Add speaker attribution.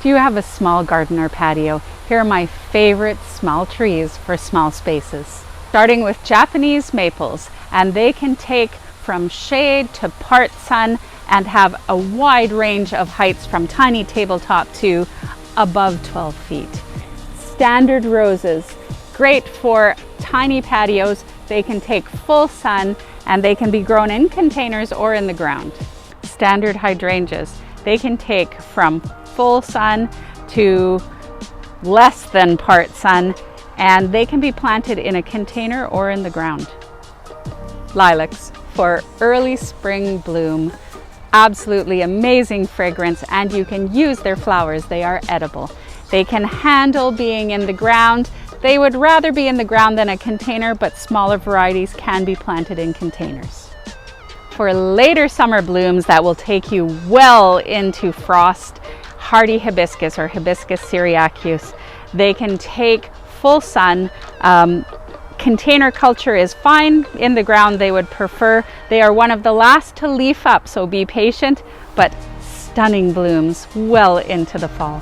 Speaker 1: Do you have a small garden or patio? Here are my favorite small trees for small spaces. Starting with Japanese maples, and they can take from shade to part sun and have a wide range of heights from tiny tabletop to above 12 feet. Standard roses, great for tiny patios. They can take full sun and they can be grown in containers or in the ground. Standard hydrangeas, they can take from full sun to less than part sun, and they can be planted in a container or in the ground. Lilacs for early spring bloom, absolutely amazing fragrance, and you can use their flowers. They are edible. They can handle being in the ground. They would rather be in the ground than a container, but smaller varieties can be planted in containers. For later summer blooms that will take you well into frost, hardy hibiscus or Hibiscus syriacus, they can take full sun. Container culture is fine. In the ground they would prefer. They are one of the last to leaf up, so be patient, but stunning blooms well into the fall.